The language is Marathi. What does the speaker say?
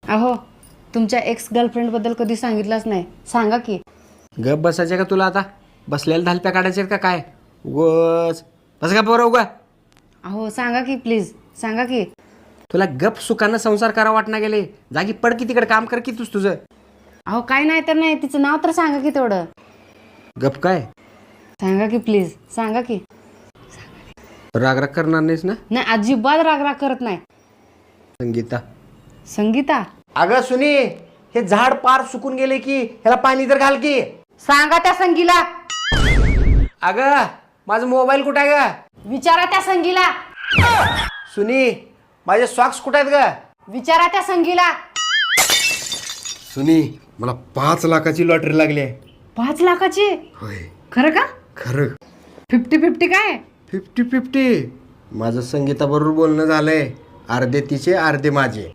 अहो तुमच्या एक्स गर्लफ्रेंडबद्दल कधी सांगितलंच नाही, सांगा की. गप बसायचे का तुला आता? बसलेल्या धालप्या काढायचे का काय? उगच बस का पोरं उगा. अहो सांगा की प्लीज, सांगा की. तुला गप सुखानं संसार करा वाटना गेले. जागी पड की तिकडे काम कर की तुझं. अहो काय नाही तर नाही, तिचं नाव तर सांगा की तेवढं. गप काय? सांगा की प्लीज, सांगा की. राग करणार नाहीस ना? नाही, अजिबात राग करत नाही. संगीता. संगीता. अगं सुनी, हे झाड पार सुकून गेले की ह्याला पाणी तर घाल की. सांगा त्या संगीला. अगं माझा मोबाईल कुठे आहे ग? विचारा त्या संगीला. सुनी, माझे सॉक्स कुठे आहेत ग? विचारा त्या संगीला. सुनी, मला 5 लाखाची लॉटरी लागली आहे. 5 लाखाची? होय. खरं का? खरं. 50-50 काय? 50-50. माझं संगीता बरोबर बोलणं झालंय. अर्धे तिचे अर्धे माझे.